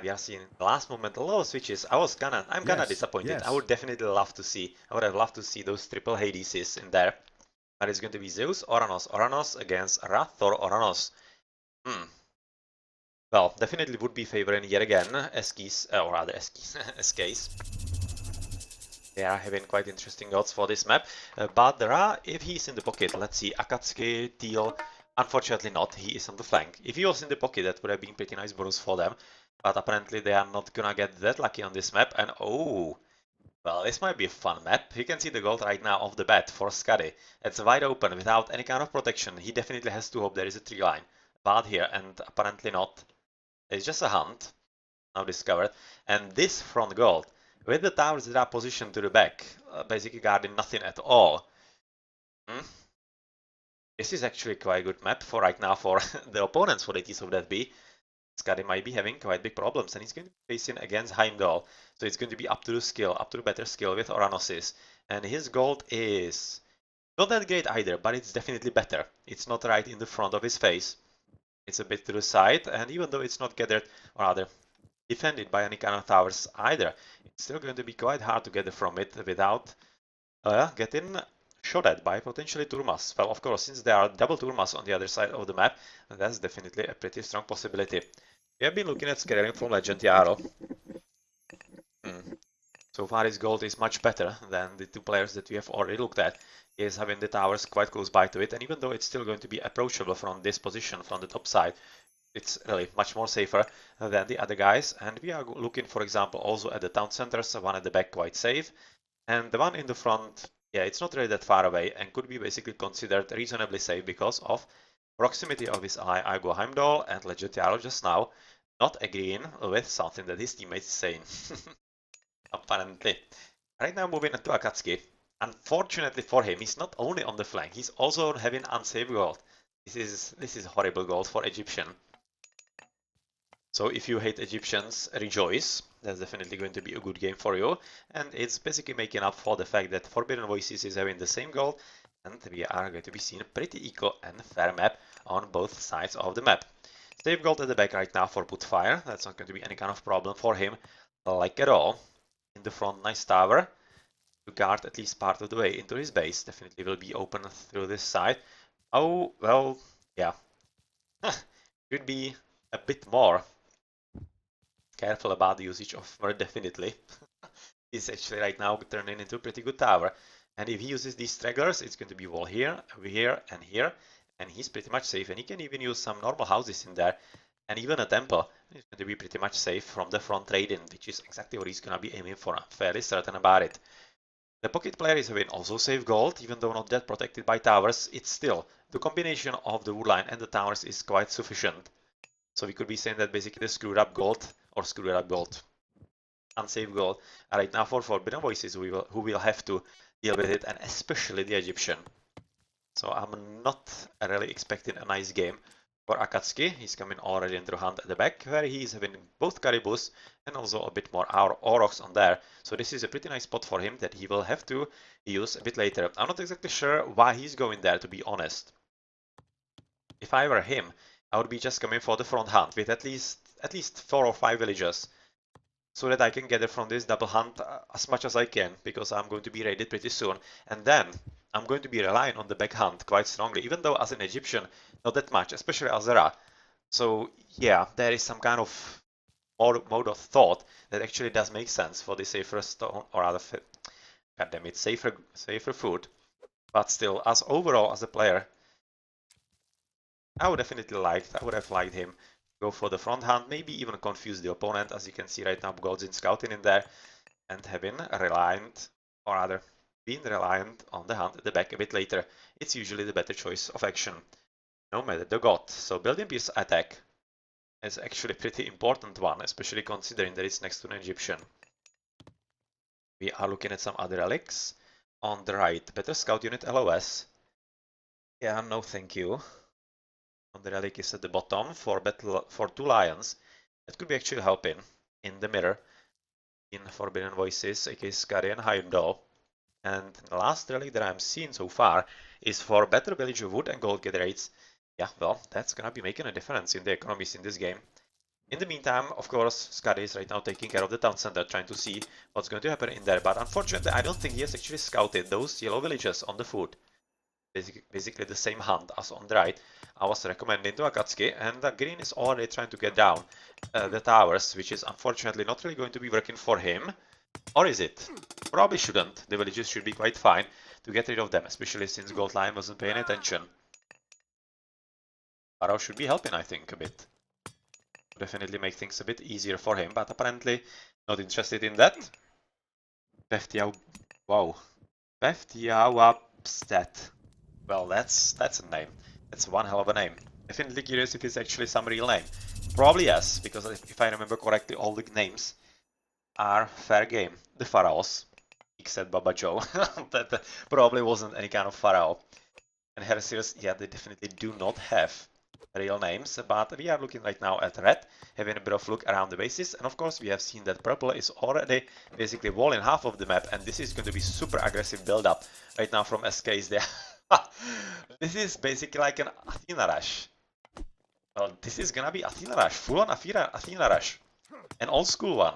We are seeing the last moment a lot of switches. I'm kinda disappointed. I Yes. would definitely love to see. I would have loved to see those triple Hadeses in there. But it's going to be Zeus, Oranos, Oranos against Rathor, Oranos. Hmm. Well, definitely would be favoring yet again Eskies, or rather Eskies, SKs. They are having quite interesting odds for this map. But there are, if he's in the pocket, let's see, Akatsuki, Teal, unfortunately not, he is on the flank. If he was in the pocket, that would have been pretty nice bonus for them. But apparently they are not gonna get that lucky on this map. And oh, well, this might be a fun map. You can see the gold right now off the bat for Skadi. It's wide open without any kind of protection. He definitely has to hope there is a tree line. But here, and apparently not. It's just a hunt, now discovered. And this front gold, with the towers that are positioned to the back, basically guarding nothing at all. Hmm? This is actually quite a good map for right now for the opponents for the Ts of that B. Skadi might be having quite big problems, and he's going to be facing against Heimdall. So it's going to be up to the skill, up to the better skill with Oranosis. And his gold is not that great either, but it's definitely better. It's not right in the front of his face. It's a bit to the side, and even though it's not gathered, or rather defended by any kind of towers either, it's still going to be quite hard to get from it without getting shot at by potentially Turmas. Well, of course, since there are double Turmas on the other side of the map, that's definitely a pretty strong possibility. We have been looking at scaling from Legend Yarrow. So far his gold is much better than the two players that we have already looked at. He is having the towers quite close by to it, and even though it's still going to be approachable from this position, from the top side, it's really much more safer than the other guys. And we are looking, for example, also at the town centers, one at the back quite safe, and the one in the front, yeah, it's not really that far away and could be basically considered reasonably safe because of proximity of his eye Igo Heimdall and Legend Yarrow just now not agreeing with something that his teammate is saying. Apparently. Right now moving into Akatsuki. Unfortunately for him, he's not only on the flank, he's also having unsafe gold. This is horrible gold for Egyptian. So if you hate Egyptians, rejoice. That's definitely going to be a good game for you. And it's basically making up for the fact that Forbidden Voices is having the same gold, and we are going to be seeing a pretty equal and fair map on both sides of the map. Safe gold at the back right now for Putfire. That's not going to be any kind of problem for him, like at all. In the front, nice tower to guard at least part of the way into his base. Definitely will be open through this side. Oh, well, yeah. Should be a bit more careful about the usage of word definitely. He's actually right now turning into a pretty good tower. And if he uses these stragglers, it's going to be wall here, over here, and he's pretty much safe. And he can even use some normal houses in there, and even a temple. He's going to be pretty much safe from the front raiding, which is exactly what he's going to be aiming for. I'm fairly certain about it. The pocket player is having also safe gold, even though not that protected by towers. It's still, the combination of the wood line and the towers is quite sufficient. So we could be saying that basically the screwed up gold, or screwed up gold, unsafe gold, right now for Forbidden Voices who will have to deal with it, and especially the Egyptian. So I'm not really expecting a nice game for Akatsuki. He's coming already into the hunt at the back, where he's having both Caribous and also a bit more Aurochs on there. So this is a pretty nice spot for him that he will have to use a bit later. I'm not exactly sure why he's going there, to be honest. If I were him, I would be just coming for the front hunt with at least 4 or 5 villagers, so that I can gather from this double hunt as much as I can, because I'm going to be raided pretty soon. And then I'm going to be relying on the back hunt quite strongly, even though as an Egyptian, not that much, especially Azera. So yeah, there is some kind of mode of thought that actually does make sense for the safer stone, or rather, goddammit, safer food. But still, as overall as a player, I would have liked him go for the front hunt, maybe even confuse the opponent. As you can see right now, Gold's scouting in there, and having reliant, or rather being reliant on the hunt at the back a bit later. It's usually the better choice of action, no matter the god. So building Pierce attack is actually a pretty important one, especially considering that it's next to an Egyptian. We are looking at some other relics. On the right, better scout unit LOS. Yeah, no thank you. On the relic is at the bottom for battle for 2 lions. That could be actually helping in the mirror in Forbidden Voices, aka Skadi and Heimdall. And the last relic that I'm seeing so far is for better village wood and gold get rates. Yeah, well, that's gonna be making a difference in the economies in this game. In the meantime, of course, Skadi is right now taking care of the town center, trying to see what's going to happen in there. But unfortunately, I don't think he has actually scouted those yellow villages on the foot. Basically the same hunt as on the right. I was recommending to Akatsuki, and the green is already trying to get down the towers, which is unfortunately not really going to be working for him. Or is it? Probably shouldn't. The villages should be quite fine to get rid of them, especially since Gold Lion wasn't paying attention. Pharaoh should be helping, I think, a bit. Definitely make things a bit easier for him, but apparently not interested in that. Peftiau, wow. Peftiauapstet. Well, that's a name. That's one hell of a name. Definitely curious if it's actually some real name. Probably yes, because if I remember correctly, all the names are fair game. The pharaohs, except Baba Joe. That probably wasn't any kind of pharaoh. And Heresiers, yeah, they definitely do not have real names, but we are looking right now at red, having a bit of look around the bases, and of course we have seen that purple is already basically walling half of the map, and this is going to be super aggressive build-up right now from SKs there. This is basically like an Athena rush. Well, this is gonna be Athena rush, full-on Athena rush. An old school one.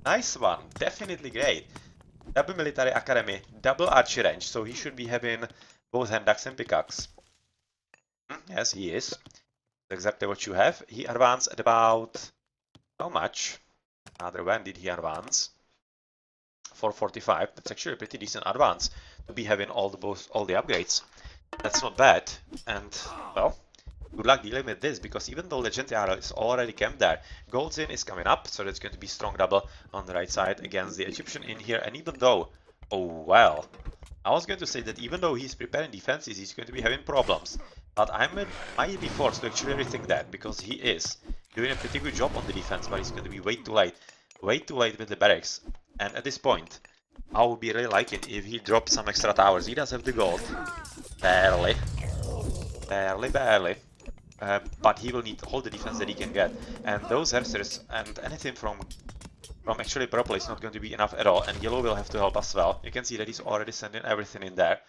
Nice one, definitely great. Double military academy, double archery range, so he should be having both hand axe and pickaxe. Yes, he is. Exactly what you have. He advanced at about how much? Rather, when did he advance? 445. That's actually a pretty decent advance to be having all the upgrades. That's not bad. And well, good luck dealing with this, because even though Legendary is already camped there, Goldzin is coming up, so that's going to be strong double on the right side against the Egyptian in here. And even though, oh well, I was going to say that even though he's preparing defenses, he's going to be having problems. But I might be forced to actually rethink that, because he is doing a pretty good job on the defense, but he's going to be way too late with the barracks. And at this point, I would be really liking if he dropped some extra towers. He does have the gold, barely, but he will need all the defense that he can get. And those Heresiers and anything from actually purple is not going to be enough at all, and yellow will have to help as well. You can see that he's already sending everything in there.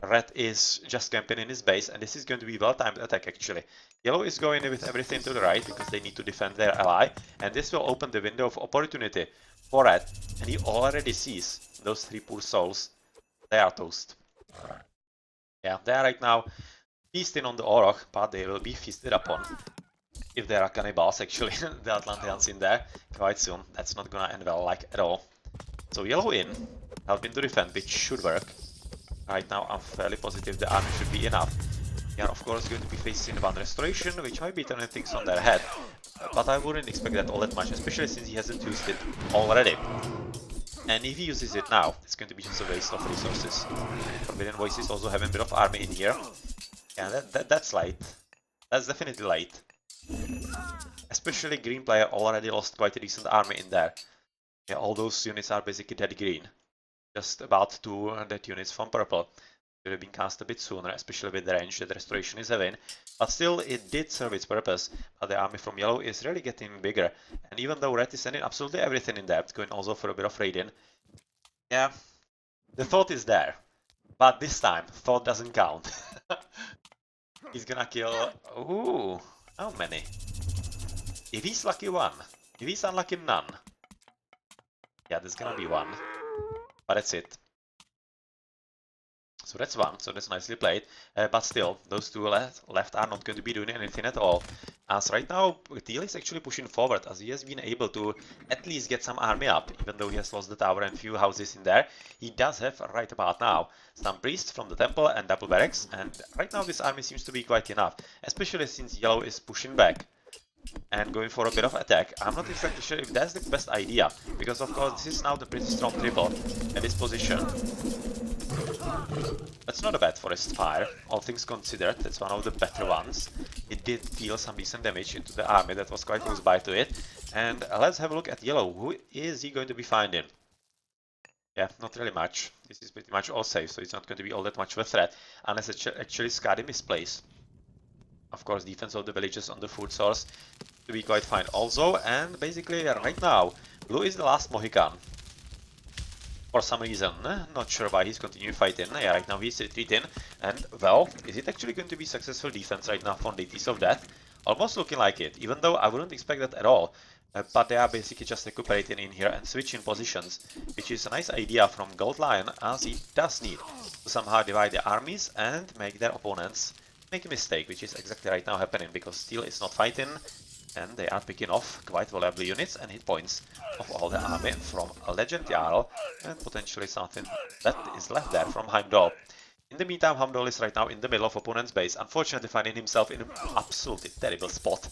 Red is just camping in his base, and this is going to be well-timed attack actually. Yellow is going with everything to the right because they need to defend their ally, and this will open the window of opportunity for Red, and he already sees those three poor souls. They are toast. Yeah, they are right now feasting on the Orok, but they will be feasted upon. If there are cannibals actually, the Atlanteans in there, quite soon. That's not gonna end well, like, at all. So yellow in, helping to defend, which should work. Right now I'm fairly positive the army should be enough. They are of course going to be facing one restoration, which might be turning things on their head. But I wouldn't expect that all that much, especially since he hasn't used it already. And if he uses it now, it's going to be just a waste of resources. Forbidden Voices also having a bit of army in here. Yeah, that's light. That's definitely light. Especially green player already lost quite a decent army in there. Yeah, all those units are basically dead green. Just about 2 dead units from purple. Should have been cast a bit sooner, especially with the range that restoration is having. But still, it did serve its purpose. But the army from yellow is really getting bigger. And even though red is sending absolutely everything in depth, going also for a bit of raiding. Yeah, the thought is there. But this time, thought doesn't count. He's gonna kill... Ooh, how many? If he's lucky, one. If he's unlucky, none. Yeah, there's gonna be one. But that's it. So that's one, so that's nicely played. But still, those two left are not going to be doing anything at all. As right now, Teal is actually pushing forward, as he has been able to at least get some army up, even though he has lost the tower and few houses in there. He does have, right about now, some priests from the temple and double barracks, and right now this army seems to be quite enough, especially since yellow is pushing back and going for a bit of attack. I'm not exactly sure if that's the best idea, because of course this is now the pretty strong triple at this position. That's not a bad forest fire, all things considered. That's one of the better ones. It did deal some decent damage into the army that was quite close by to it. And let's have a look at yellow. Who is he going to be finding? Yeah, not really much. This is pretty much all safe, so it's not going to be all that much of a threat, unless it's actually Skadi misplays. Of course, defense of the villages on the food source to be quite fine also. And basically, right now, blue is the last Mohican. For some reason, not sure why he's continuing fighting. Yeah, right now he's retreating. And, well, is it actually going to be successful defense right now from Deities of Death? Almost looking like it, even though I wouldn't expect that at all. But they are basically just recuperating in here and switching positions, which is a nice idea from Gold Lion, as he does need to somehow divide the armies and make their opponents make a mistake, which is exactly right now happening, because Steel is not fighting, and they are picking off quite valuable units and hit points of all the army from a Legend Jarl, and potentially something that is left there from Heimdall. In the meantime, Heimdall is right now in the middle of opponent's base, unfortunately finding himself in an absolutely terrible spot.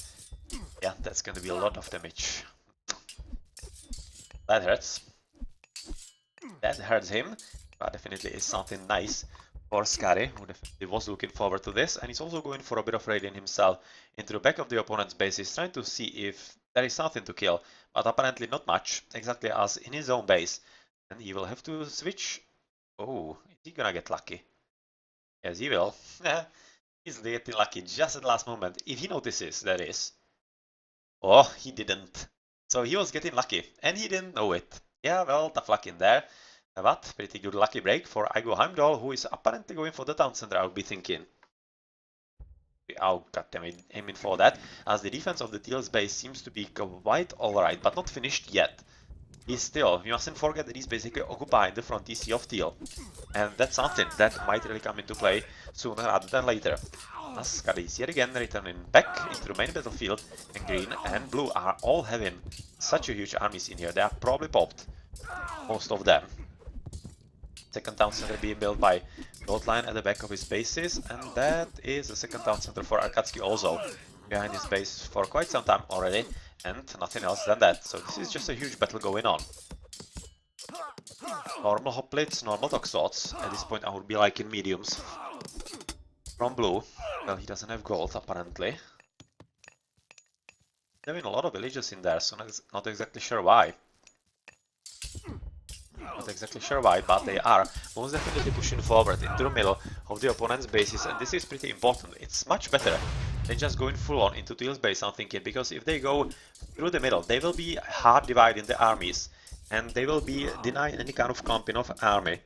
Yeah, that's going to be a lot of damage. That hurts. That hurts him, but definitely is something nice for Skadi, who definitely was looking forward to this, and he's also going for a bit of raiding himself into the back of the opponent's base. He's trying to see if there is something to kill, but apparently not much, exactly as in his own base. And he will have to switch. Oh, is he gonna get lucky? Yes, he will. He's getting lucky just at the last moment, if he notices, that is. Oh, he didn't. So he was getting lucky, and he didn't know it. Yeah, well, tough luck in there. But pretty good lucky break for Igo Heimdall, who is apparently going for the town center, I would be thinking. Oh, goddammit, aiming for that, as the defense of the Teal's base seems to be quite alright, but not finished yet. He's still, you mustn't forget that he's basically occupying the front TC of Teal. And that's something that might really come into play sooner rather than later. As Skadi is yet again returning back into the main battlefield, and Green and Blue are all having such a huge armies in here. They are probably popped, most of them. Second town center being built by Gold Lion at the back of his bases, and that is a second town center for Akatsuki also behind his base for quite some time already, and nothing else than that. So this is just a huge battle going on. Normal hoplites, normal toxots. At this point I would be liking mediums from Blue. Well, he doesn't have gold apparently. Having a lot of villages in there, so not exactly sure why. Not exactly sure why, but they are most definitely pushing forward into the middle of the opponent's bases, and this is pretty important. It's much better than just going full on into Teal's base, I'm thinking, because if they go through the middle, they will be hard dividing the armies, and they will be denying any kind of clumping of army,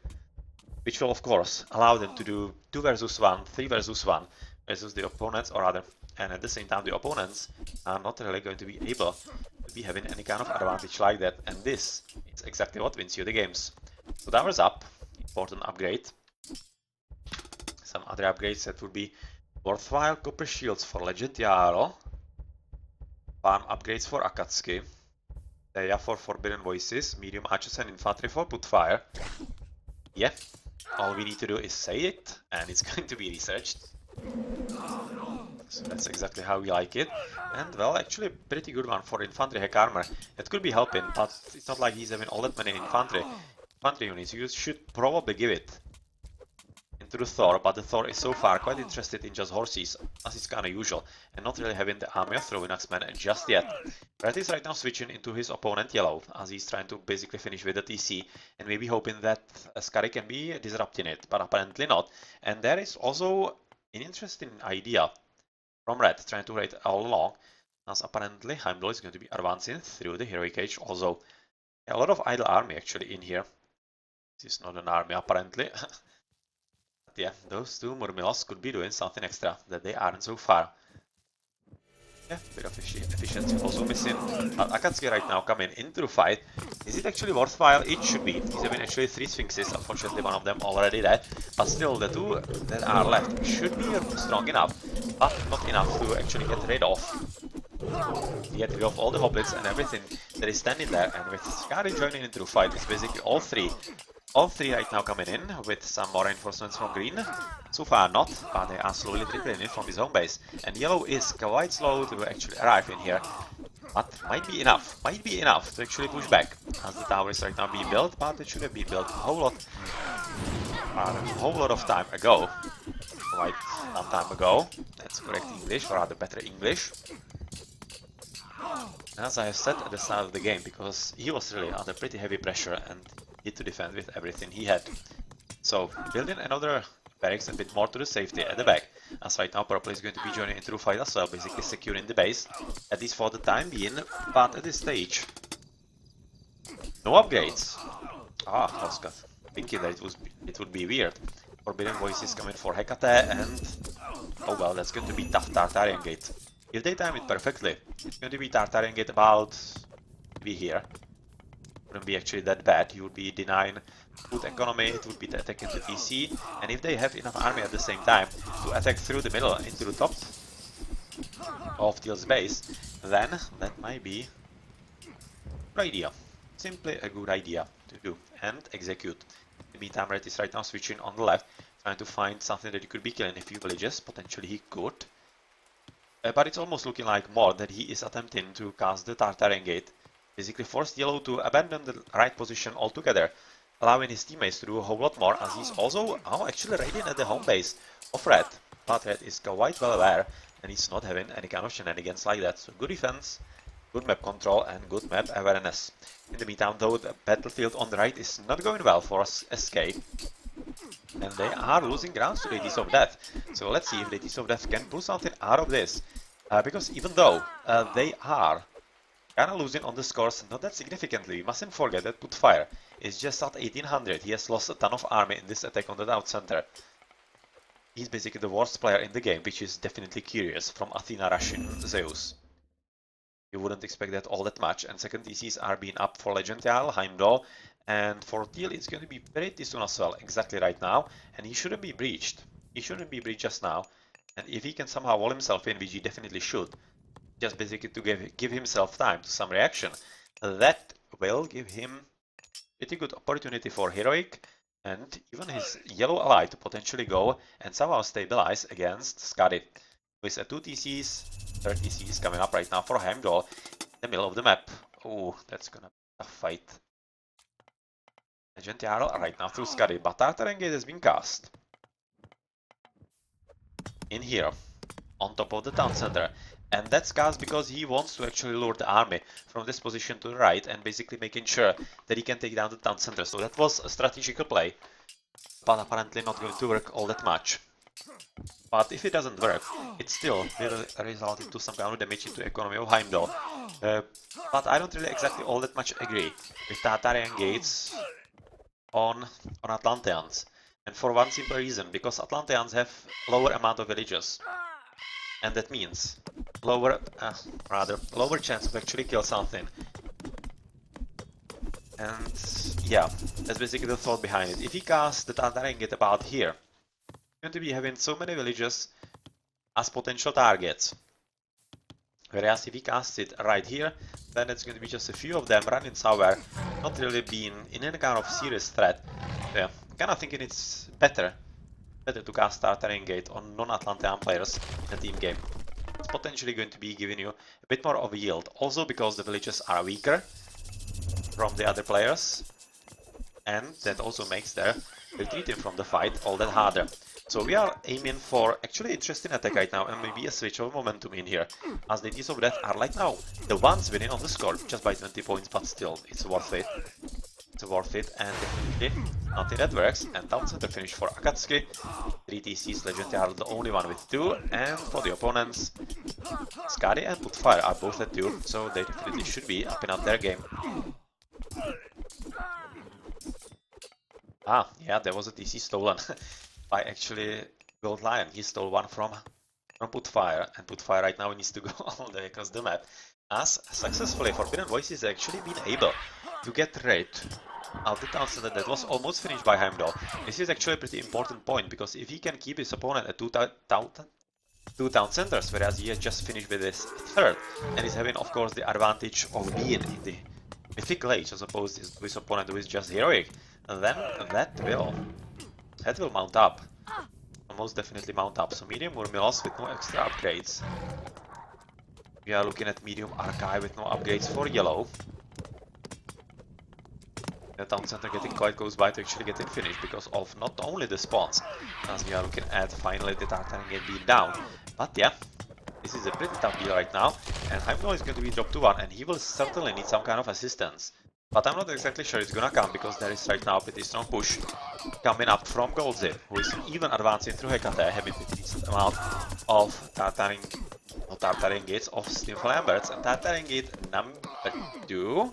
which will of course allow them to do 2 versus 1, 3 versus 1 versus the opponents or other, and at the same time the opponents are not really going to be able to be having any kind of advantage like that, and this is exactly what wins you the games. So towers up, important upgrade. Some other upgrades that would be worthwhile: copper shields for Legend Jarl, farm upgrades for Akatsuki, Theia for Forbidden Voices, medium archers and infantry for Putfire. Yeah, all we need to do is say it, and it's going to be researched. So that's exactly how we like it. And well, actually a pretty good one for infantry hack armor. That could be helping, but it's not like he's having all that many infantry units. You should probably give it into the Thor, but the Thor is so far quite interested in just horses, as it's kinda usual, and not really having the army of throwing axemen just yet. Red is right now switching into his opponent Yellow, as he's trying to basically finish with the TC, and maybe hoping that Skadi can be disrupting it, but apparently not. And there is also an interesting idea from Red, trying to raid all along, as apparently Heimdall is going to be advancing through the Heroic Age also. A lot of idle army actually in here. This is not an army apparently. But yeah, those two Murmilos could be doing something extra that they aren't so far. Yeah, bit of efficiency also missing. But Akatsuki right now coming into the fight. Is it actually worthwhile? It should be. He's having actually 3 Sphinxes, unfortunately one of them already dead. But still, the 2 that are left should be strong enough, but not enough to actually get rid of. Get rid of all the hoplits and everything that is standing there, and with Skadi joining into the fight, it's basically all 3. All 3 right now coming in, with some more reinforcements from Green. So far not, but they are slowly trickling in from his home base. And Yellow is quite slow to actually arrive in here. But might be enough to actually push back. As the tower is right now being built, but it should have been built a whole lot of time ago. Quite some time ago. That's correct English, or rather better English. As I have said at the start of the game, because he was really under pretty heavy pressure and need to defend with everything he had. So, building another barracks a bit more to the safety at the back, as right now Purple is going to be joining into the fight as well, basically securing the base, at least for the time being, but at this stage, no upgrades. Ah, Oscar, thinking that it would be weird. Forbidden Voices coming for Hecate, and oh well, that's going to be tough Tartarian Gate. If they time it perfectly, it's going to be Tartarian Gate about maybe here. Wouldn't be actually that bad. You would be denying food economy, it would be attacking the TC, and if they have enough army at the same time to attack through the middle into the top of Teal's base, then that might be a good idea. Simply a good idea to do and execute. In the meantime, Red is right now switching on the left, trying to find something that he could be killing a few villages. Potentially he could. But it's almost looking like more that he is attempting to cast the Tartarian Gate. Basically forced Yellow to abandon the right position altogether, allowing his teammates to do a whole lot more, as he's also actually raiding at the home base of Red. But Red is quite well aware, and he's not having any kind of shenanigans like that. So good defense, good map control, and good map awareness. In the meantime, though, the battlefield on the right is not going well for SK, and they are losing ground to Deities of Death. So let's see if Deities of Death can pull something out of this. Because even though they are kind of losing on the scores, not that significantly, we mustn't forget that Putfire is just at 1800. He has lost a ton of army in this attack on the town center. He's basically the worst player in the game, which is definitely curious from Athena rushing Zeus. You wouldn't expect that all that much, and second TCs are being up for Legend Isle, Heimdall, and for Teal it's going to be pretty soon as well, exactly right now, and he shouldn't be breached. He shouldn't be breached just now, and if he can somehow wall himself in, which he definitely should, just basically to give himself time to some reaction, that will give him pretty good opportunity for Heroic and even his yellow ally to potentially go and somehow stabilize against Skadi. With 2 TCs, 3 TCs coming up right now for Heimdall in the middle of the map. Oh, that's gonna be a fight. Legend Jarl right now through Skadi, but Tartarian Gate has been cast in here, on top of the town center. And that's cast because he wants to actually lure the army from this position to the right and basically making sure that he can take down the town center. So that was a strategical play, but apparently not going to work all that much. But if it doesn't work, it still will result into some kind of damage into economy of Heimdall. But I don't really exactly all that much agree with Tartarian Gates on Atlanteans. And for one simple reason, because Atlanteans have lower amount of villages. And that means lower chance of actually kill something. And yeah, that's basically the thought behind it. If he casts the Tartarian Gate about here, he's going to be having so many villages as potential targets. Whereas if he casts it right here, then it's going to be just a few of them running somewhere, not really being in any kind of serious threat. Yeah, I'm kind of thinking it's better to cast Tartarian Gate on non-Atlantean players in a team game. It's potentially going to be giving you a bit more of a yield. Also because the villages are weaker from the other players, and that also makes their retreating from the fight all that harder. So we are aiming for actually interesting attack right now, and maybe a switch of momentum in here, as the Deities of Death are right now the ones winning on the score, just by 20 points, but still, it's worth it. It's worth it, and definitely nothing that works. And town center finish for Akatsuki. 3 TCs, Legend are the only one with 2, and for the opponents, Skadi and Putfire are both at 2, so they definitely should be upping up their game. Ah, yeah, there was a TC stolen by actually Gold Lion. He stole one from Putfire, and Putfire right now needs to go all the way across the map. As successfully Forbidden Voices actually been able to get rid of the town center that was almost finished by Heimdall. This is actually a pretty important point, because if he can keep his opponent at 2 town centers, whereas he has just finished with his 3rd, and is having of course the advantage of being in the mythical age as opposed to his opponent who is just heroic, then that will mount up. Most definitely mount up. So medium Murmilos with no extra upgrades. We are looking at medium Archive with no upgrades for yellow. The town center getting quite close by to actually getting finished because of not only the spawns, as we are looking at finally the Tartarian Gate being down, but yeah, this is a pretty tough deal right now, and Heimdall is going to be dropped to 1, and he will certainly need some kind of assistance. But I'm not exactly sure it's gonna come, because there is right now a pretty strong push coming up from Goldzip, who is even advancing through Hecate, having a decent amount of Tartarian Gates of Stinful Embers, and Tartarian Gate number 2.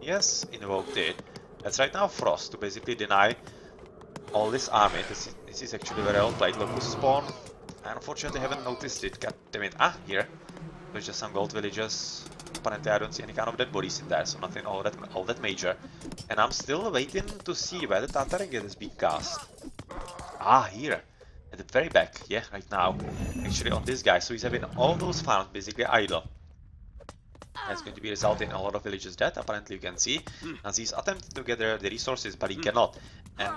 Yes, invoked it. That's right now Frost to basically deny all this army. This is actually very well played. Locust spawn. I unfortunately haven't noticed it. God damn it. Ah, here. There's just some gold villages. Apparently I don't see any kind of dead bodies in there, so nothing all that major. And I'm still waiting to see where the Tartaringate is being cast. Ah, here. At the very back. Yeah, right now. Actually on this guy. So he's having all those farms basically idle. That's going to be resulting in a lot of villages dead, apparently you can see. As he's attempting to gather the resources, but he cannot. And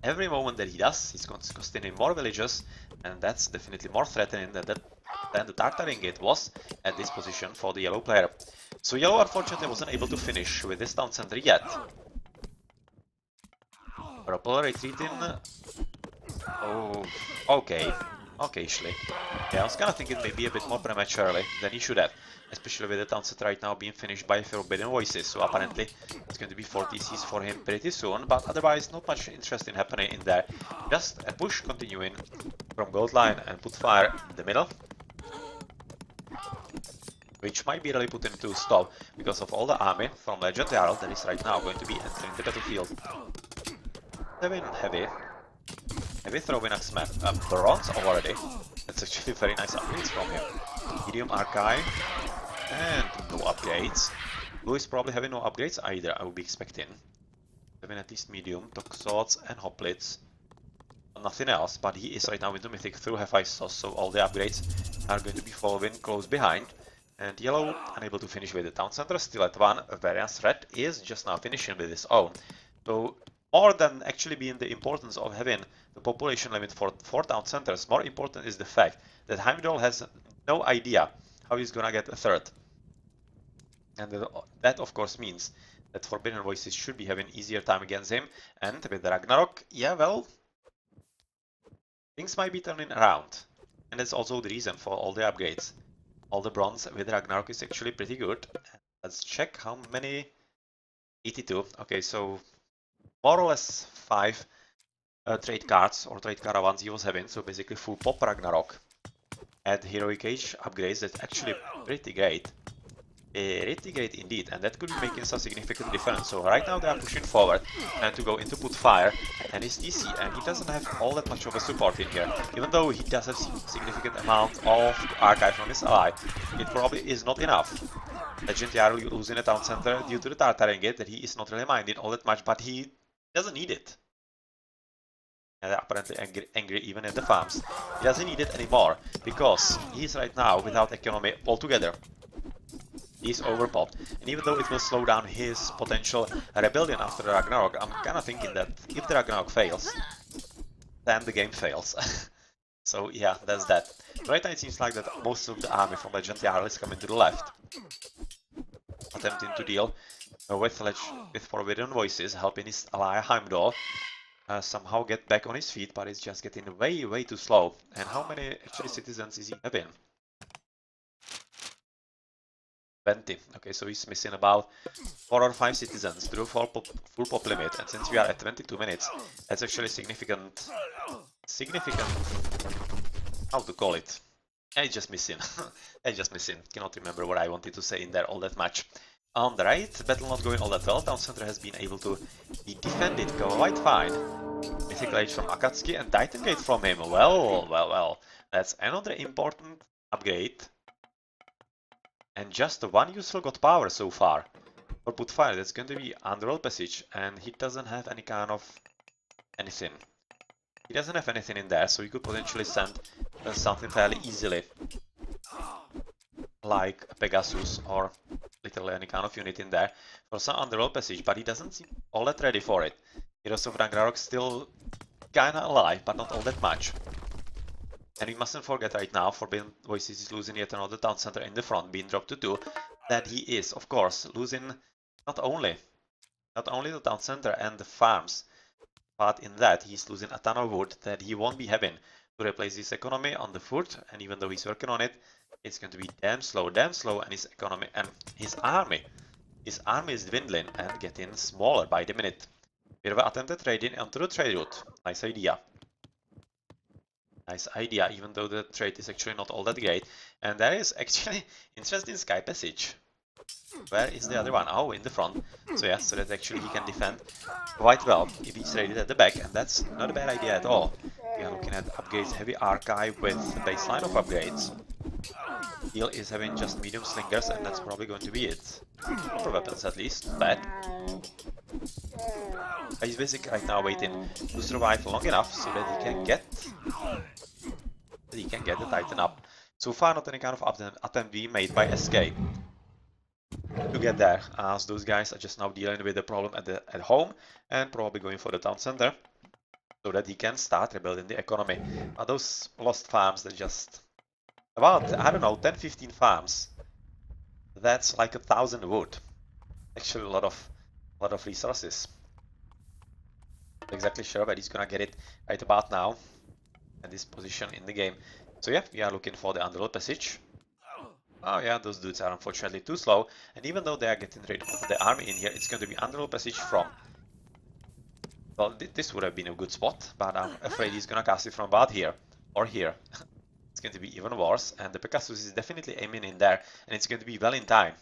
every moment that he does, he's costing in more villages, and that's definitely more threatening than the Tartaringate was at this position for the yellow player. So yellow unfortunately wasn't able to finish with this town center yet. Purple retreating. Oh, okay. Occasionally. Yeah, I was kind of thinking maybe a bit more prematurely than he should have. Especially with the town set right now being finished by Forbidden Voices, so apparently it's going to be 4 TCs for him pretty soon, but otherwise not much interesting happening in there. Just a push continuing from gold line and put fire in the middle, which might be really put into stop because of all the army from Legend Jarl that is right now going to be entering the battlefield. Heavy throwing axeman, bronze already. That's actually very nice upgrades from him. Medium archive. And no upgrades. Blue is probably having no upgrades either, I would be expecting. Having at least medium, toxots and hoplites. Nothing else, but he is right now into Mythic through Hephaestus, so all the upgrades are going to be following close behind. And yellow, unable to finish with the town center, still at 1. Variance threat is just now finishing with his own. So more than actually being the importance of having the population limit for 4 town centers, more important is the fact that Heimdall has no idea how he's gonna get a third. And that of course means that Forbidden Voices should be having easier time against him, and with Ragnarok, yeah, well, things might be turning around. And that's also the reason for all the upgrades. All the bronze with Ragnarok is actually pretty good. Let's check how many... 82. Okay, so more or less 5 trade cards or trade caravans he was having, so basically full pop Ragnarok. At Heroic Age upgrades, that's actually pretty great. Pretty great indeed, and that could be making some significant difference. So right now they are pushing forward and to go into put fire and his TC, and he doesn't have all that much of a support in here. Even though he does have significant amount of archive from his ally, it probably is not enough. Legend Jarl losing a town center due to the Tartaringate that he is not really minding all that much, but he doesn't need it. And apparently angry even at the farms. He doesn't need it anymore, because he is right now without economy altogether. He's overpopped, and even though it will slow down his potential rebellion after the Ragnarok, I'm kinda thinking that if the Ragnarok fails, then the game fails. So yeah, that's that. Right now it seems like that most of the army from Legend Jarl is coming to the left, attempting to deal with Forbidden Voices, helping his ally Heimdall somehow get back on his feet, but it's just getting way too slow. And how many actually citizens is he having? 20. Okay, so he's missing about 4 or 5 citizens through full pop limit, and since we are at 22 minutes, that's actually significant, how to call it? It's just missing. It's just missing. Cannot remember what I wanted to say in there all that much. On the right, battle not going all that well. Town center has been able to be defended quite fine. Mythical Age from Akatsuki and Titan Gate from him. Well. That's another important upgrade. And just one useful god power so far. For put fire, that's going to be Underworld Passage, and he doesn't have any kind of anything. He doesn't have anything in there, so he could potentially send something fairly easily. Like a Pegasus or literally any kind of unit in there for some Underworld Passage, but he doesn't seem all that ready for it. Heroes of Ragnarok still kinda alive, but not all that much. And we mustn't forget right now, Forbidden Voices is losing yet another town center in the front, being dropped to 2, that he is, of course, losing not only the town center and the farms, but in that he's losing a ton of wood that he won't be having to replace his economy on the foot, and even though he's working on it, it's going to be damn slow, and his economy and his army is dwindling and getting smaller by the minute. We have attempted trading onto the trade route. Nice idea. Nice idea, even though the trade is actually not all that great. And there is actually interesting sky passage. Where is the other one? Oh, in the front. So yeah, so that actually he can defend quite well if he's raided at the back, and that's not a bad idea at all. We are looking at upgrades, heavy archive with baseline of upgrades. Heal is having just medium slingers, and that's probably going to be it. For weapons at least, bad. He's basically right now waiting to survive long enough so that he can get the Titan up. So far not any kind of attempt being made by SK to get there, as those guys are just now dealing with the problem at home and probably going for the town center so that he can start rebuilding the economy. Those lost farms, they're just about, I don't know, 10-15 farms. That's like 1,000 wood. Actually a lot of resources. Not exactly sure where he's gonna get it right about now at this position in the game. So yeah, we are looking for the underworld passage. Oh yeah, those dudes are unfortunately too slow, and even though they are getting rid of the army in here, it's going to be underworld passage from... Well, this would have been a good spot, but I'm afraid he's gonna cast it from about here, or here. It's going to be even worse, and the Pegasus is definitely aiming in there, and it's going to be well in time.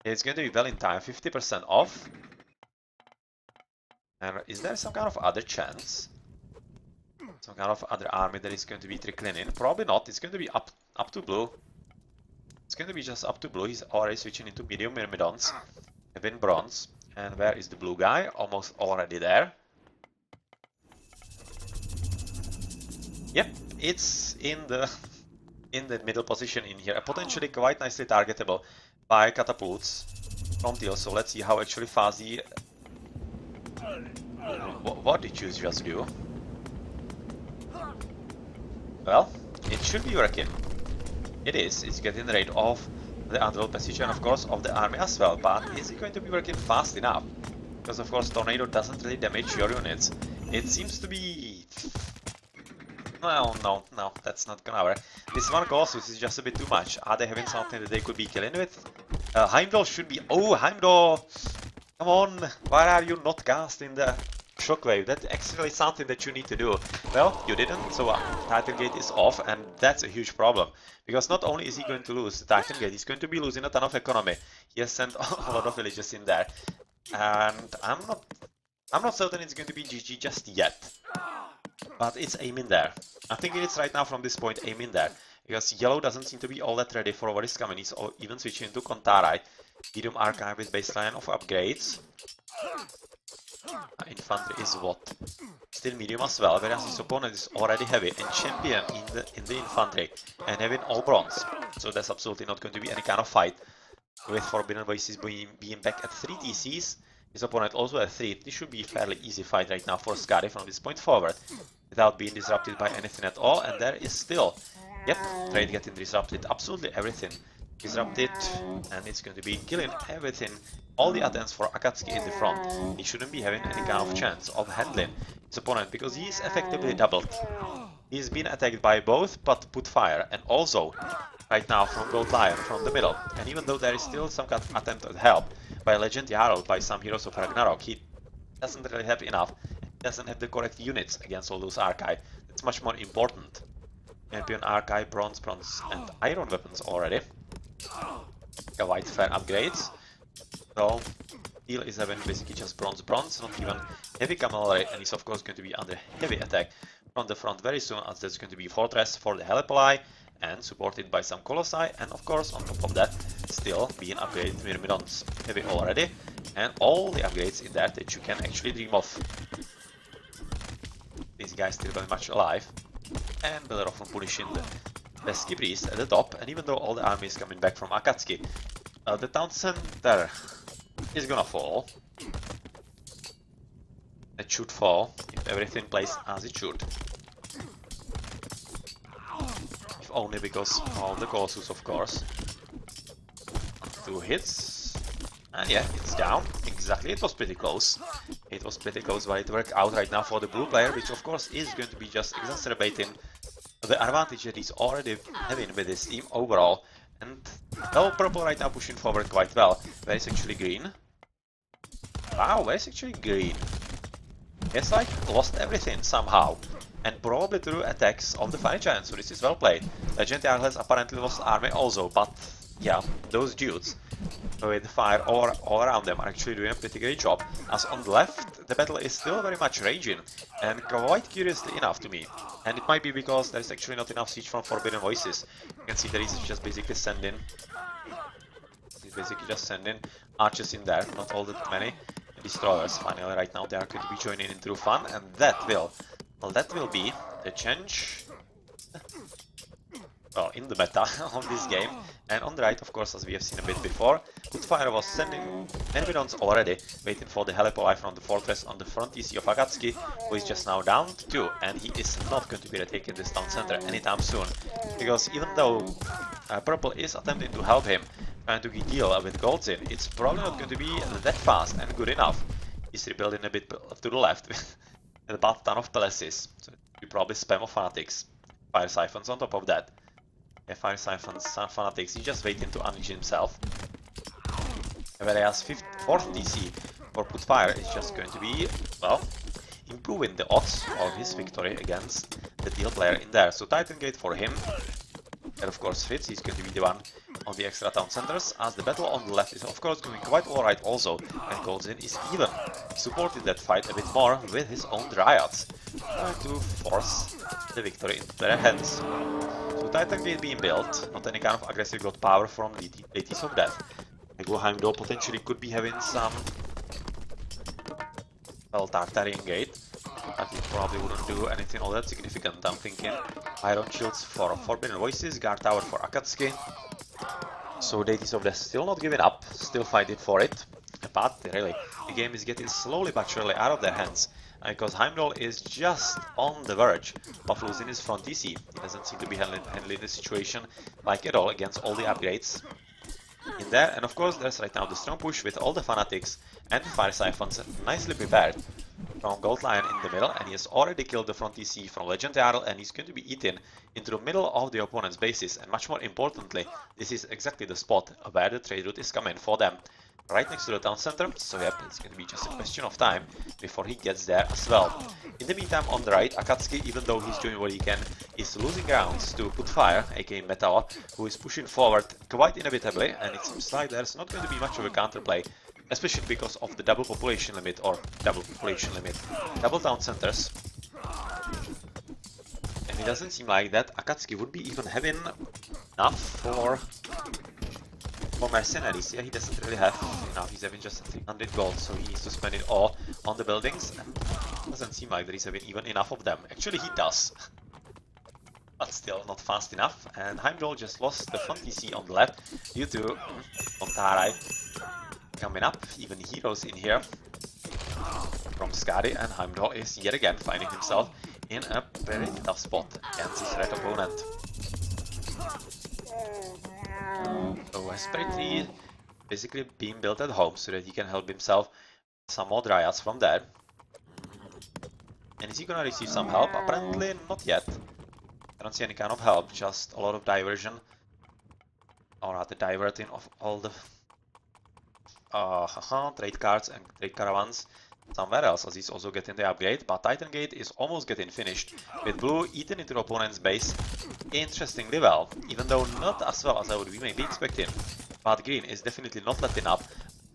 It's going to be well in time, 50% off. And is there some kind of other chance? Some kind of other army that is going to be trickling in? Probably not, it's going to be up to blue. It's going to be just up to blue. He's already switching into medium myrmidons, having bronze. And where is the blue guy? Almost already there. Yep, it's in the middle position in here, potentially quite nicely targetable by catapults from Teal. So let's see how actually fast he... What did you just do? Well, it should be working. It is. It's getting rid of the underworld passage and of course of the army as well. But is it going to be working fast enough? Because of course Tornado doesn't really damage your units. It seems to be... Well, no, that's not gonna work. This one Colossus is just a bit too much. Are they having something that they could be killing with? Heimdall should be... Oh, Heimdall! Come on! Why are you not casting the shockwave? That's actually something that you need to do. Well, you didn't, so Titan Gate is off, and that's a huge problem. Because not only is he going to lose the Titan Gate, he's going to be losing a ton of economy. He has sent a lot of villages in there. And I'm not certain it's going to be GG just yet. But it's aiming there. I think it's right now from this point aiming there. Because yellow doesn't seem to be all that ready for what is coming. He's even switching to Kontarai. Medium archive with baseline of upgrades. Infantry is what? Still medium as well, whereas his opponent is already heavy and champion in the infantry and having all bronze. So there's absolutely not going to be any kind of fight. With Forbidden Voices being back at 3 TCs, his opponent also at 3. This should be a fairly easy fight right now for Skadi from this point forward, without being disrupted by anything at all. And there is still, yep, trade getting disrupted, absolutely everything disrupted, and it's going to be killing everything, all the attempts for Akatsuki in the front. He shouldn't be having any kind of chance of handling his opponent, because he is effectively doubled. He's been attacked by both, but put fire, and also right now from Gold Lion from the middle. And even though there is still some kind of attempt at help by Legend Jarl, by some heroes of Ragnarok, he doesn't really have enough. He doesn't have the correct units against all those archive. That's much more important. Champion archive, bronze, and iron weapons already. A white fair upgrades. So Steel is having basically just bronze, not even heavy cavalry, and is of course going to be under heavy attack from the front very soon, as there's going to be fortress for the Helipoli and supported by some colossi, and of course on top of that still being upgraded Myrmidons heavy already, and all the upgrades in there that you can actually dream of. These guys still very much alive, and Bellerophon punishing the ski priest at the top. And even though all the army is coming back from Akatsuki, the town center is gonna fall. It should fall if everything plays as it should. If only because of the Colossus, of course. 2 hits, and yeah, it's down. Exactly, it was pretty close. It was pretty close, but it worked out right now for the blue player, which of course is going to be just exacerbating the advantage that he's already having with his team overall. And well, purple right now pushing forward quite well. Where is actually green? Wow, where is actually green? It's like lost everything somehow. And probably through attacks of the Fire Giant, so this is well played. Legend Jarl has apparently lost army also, but yeah, those dudes with fire all around them are actually doing a pretty great job. As on the left, the battle is still very much raging, and quite curiously enough to me. And it might be because there's actually not enough siege from Forbidden Voices. You can see that he's just basically sending archers in there, not all that many destroyers. Finally, right now they are going to be joining into fun, and that will be the change, well, in the meta of this game. And on the right, of course, as we have seen a bit before, Putfire was sending Myrmidons already, waiting for the Helipoli from the fortress on the front EC of Akatsuki, who is just now down to 2, and he is not going to be retaking this town center anytime soon, because even though Purple is attempting to help him, trying to deal with Goldzin, it's probably not going to be that fast and good enough. He's rebuilding a bit to the left with a buff ton of palaces, so you probably spam of fanatics, fire siphons on top of that. Yeah, fire siphons, fanatics, he's just waiting to unleash himself. Whereas 4th DC for Putfire is just going to be, well, improving the odds of his victory against the deal player in there. So Titan Gate for him, and of course Fritz, he's going to be the one on the extra town centers, as the battle on the left is of course going quite alright also, and Goldzin is even supporting that fight a bit more with his own dryads, trying to force the victory into their hands. So Titan Gate being built, not any kind of aggressive god power from Deities of Death. Heimdall potentially could be having some, well, Tartarian Gate. I think probably wouldn't do anything all that significant, I'm thinking. Iron Shields for Forbidden Voices, Guard Tower for Akatsuki. So Deities of Death still not giving up, still fighting for it. But really, the game is getting slowly but surely out of their hands. Because Heimdall is just on the verge of losing his front DC. He doesn't seem to be handling the situation like at all against all the upgrades in there. And of course there's right now the strong push with all the fanatics and the fire siphons nicely prepared from Gold Lion in the middle, and he has already killed the front DC from Legend Jarl, and he's going to be eaten into the middle of the opponent's bases. And much more importantly, this is exactly the spot where the trade route is coming for them, right next to the town center. So yep, it's going to be just a question of time before he gets there as well. In the meantime, on the right, Akatsuki, even though he's doing what he can, is losing grounds to Putfire, aka Metal, who is pushing forward quite inevitably, and it seems like there's not going to be much of a counterplay, especially because of the double population limit, double town centers. And it doesn't seem like that Akatsuki would be even having enough for mercenaries. Yeah, he doesn't really have enough. He's having just 300 gold, so he needs to spend it all on the buildings, and it doesn't seem like that he's having even enough of them. Actually, he does, but still not fast enough. And Heimdall just lost the front DC on the left due to Montarai coming up. Even heroes in here from Skadi, and Heimdall is yet again finding himself in a very tough spot against his red opponent. So S28 basically being built at home so that he can help himself some more dryads from there. And is he gonna receive some help? Apparently not yet. I don't see any kind of help, just a lot of diversion, or rather diverting of all the trade cards and trade caravans somewhere else, as he's also getting the upgrade. But Titan Gate is almost getting finished, with blue eaten into the opponent's base interestingly well, even though not as well as I would be maybe expecting. But green is definitely not letting up,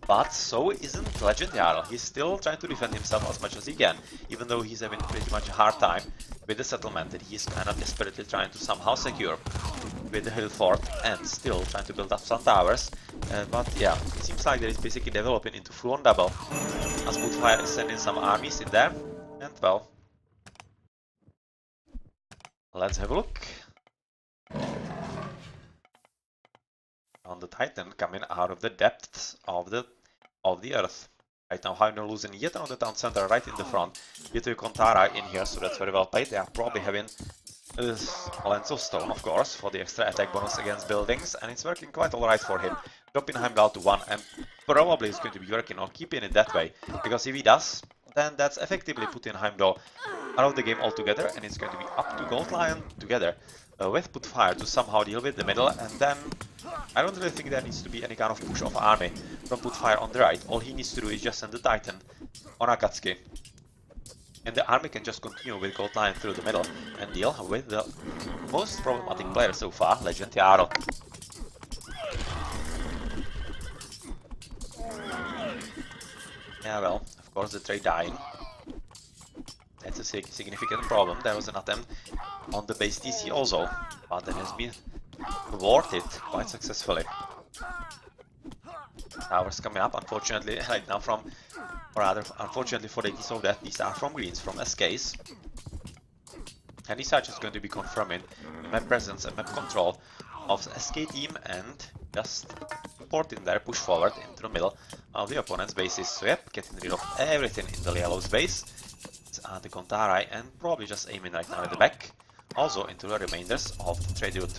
but so isn't Legend Jarl. He's still trying to defend himself as much as he can, even though he's having pretty much a hard time with the settlement that he's kind of desperately trying to somehow secure with the hill fort, and still trying to build up some towers. But yeah, it seems like that it's basically developing into full-on double, as Putfire is sending some armies in there. And well, let's have a look on the Titan coming out of the depths of the earth. Right now, Heimdall losing yet another town center right in the front due to Kontara in here, so that's very well played. They are probably having Lens of Stone, of course, for the extra attack bonus against buildings, and it's working quite alright for him. Dropping Heimdall to 1, and probably is going to be working on keeping it that way, because if he does, then that's effectively putting Heimdall out of the game altogether, and it's going to be up to Gold Lion together with Putfire to somehow deal with the middle. And then I don't really think there needs to be any kind of push of army from Putfire on the right. All he needs to do is just send the Titan on Akatsuki, and the army can just continue with Gold Lion through the middle and deal with the most problematic player so far, Legend Jarl. Yeah, well, of course the trade dying. That's a significant problem. There was an attempt on the base TC also, but that has been thwarted quite successfully. Towers coming up, unfortunately, right now from, or rather, unfortunately for the ATs of that, these are from greens, from SKs. And these are just going to be confirming the map presence and map control of the SK team and just supporting their push forward into the middle of the opponent's bases. So yep, getting rid of everything in the yellow's base. The Kontarai and probably just aiming right now at the back, also into the remainders of the trade route.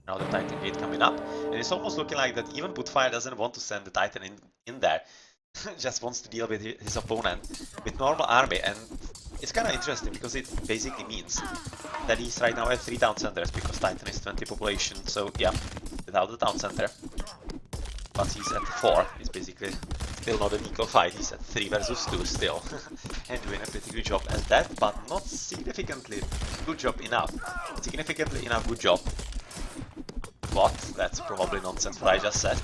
Now the Titan Gate coming up, and it's almost looking like that even Putfire doesn't want to send the Titan in there, just wants to deal with his opponent with normal army, and it's kind of interesting because it basically means that he's right now at 3 town centers because Titan is 20 population, so yeah, without the town center. But he's at 4, he's basically still not an equal fight, he's at 3 versus 2 still. And doing a pretty good job at that, but not significantly good job enough. Significantly enough good job. What? That's probably nonsense what I just said.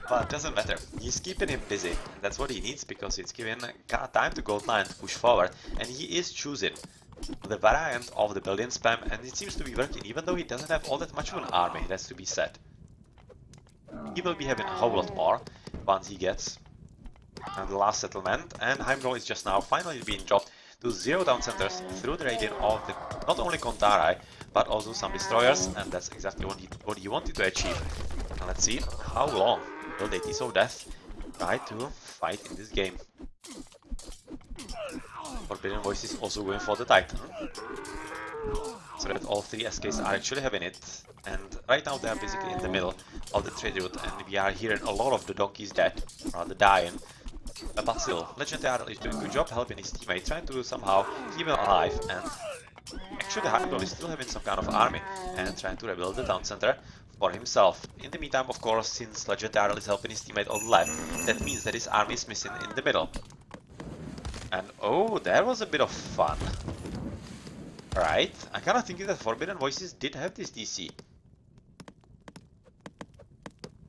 But it doesn't matter, he's keeping him busy, and that's what he needs because it's giving time to Gold Lion to push forward, and he is choosing the variant of the building spam, and it seems to be working, even though he doesn't have all that much of an army, that's to be said. He will be having a whole lot more once he gets the last settlement, and Heimdall is just now finally being dropped to 0 down centers through the radiant of the not only Kontarai, but also some destroyers, and that's exactly what he wanted to achieve. And let's see how long will the ATs of Death try to fight in this game. Forbidden Voice is also going for the Titan, so that all 3 SKs are actually having it, and right now they are basically in the middle of the trade route, and we are hearing a lot of the donkeys dead, rather dying. But still, Legendary is doing a good job helping his teammate, trying to somehow keep him alive, and actually Heimdall is still having some kind of army, and trying to rebuild the town center for himself. In the meantime, of course, since Legendary is helping his teammate on the left, that means that his army is missing in the middle. And oh, there was a bit of fun. Right, I kinda think that Forbidden Voices did have this DC.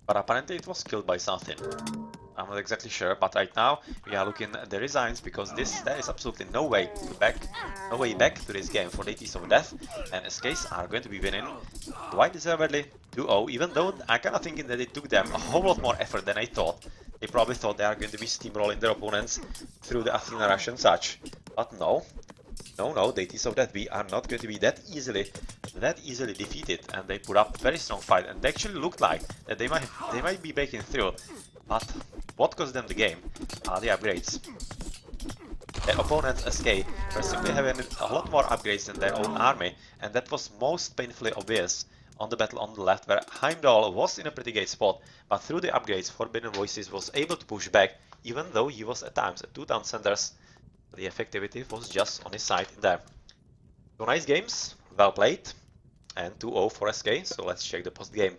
But apparently it was killed by something. I'm not exactly sure, but right now we are looking at the resigns because there is absolutely no way back to this game for the ATs of Death, and SKs are going to be winning quite deservedly 2-0, even though I'm kinda thinking that it took them a whole lot more effort than I thought. They probably thought they are going to be steamrolling their opponents through the Athena rush and such, but no. No, the ATs of Death, we are not going to be that easily defeated, and they put up a very strong fight, and they actually looked like that they might be breaking through, but what cost them the game are the upgrades. Their opponents SK were simply having a lot more upgrades than their own army, and that was most painfully obvious on the battle on the left, where Heimdall was in a pretty great spot, but through the upgrades Forbidden Voices was able to push back, even though he was at times at 2 town centers. The effectivity was just on his side there. 2 nice games, well played, and 2-0 for SK, so let's check the post game.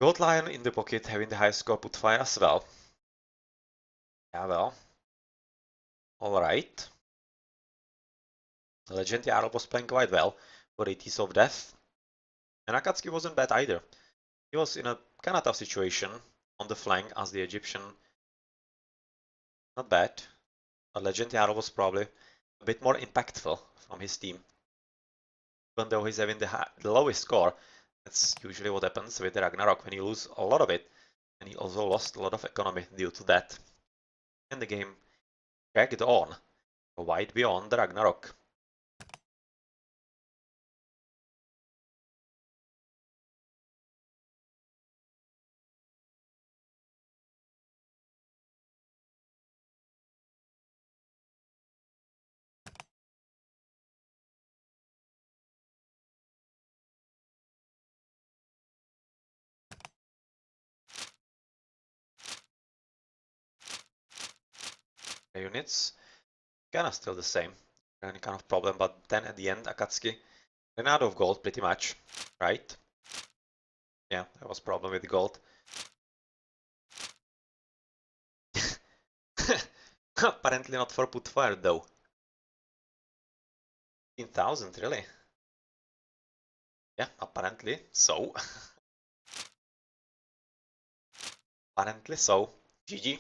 Gold Lion in the pocket, having the highest score, Putfire as well. Yeah, well. Alright. Legend Jarl was playing quite well for ATs of Death. And Akatsuki wasn't bad either. He was in a kind of tough situation on the flank as the Egyptian. Not bad. But Legend Jarl was probably a bit more impactful from his team. Even though he's having the lowest score, that's usually what happens with the Ragnarok when you lose a lot of it. And he also lost a lot of economy due to that. And the game dragged on wide beyond the Ragnarok. The units kinda still the same, any kind of problem, but then at the end Akatsuki ran out of gold pretty much, right? Yeah, there was problem with gold. Apparently not for Putfire though. 15,000 really? Yeah, apparently so. Apparently so. GG.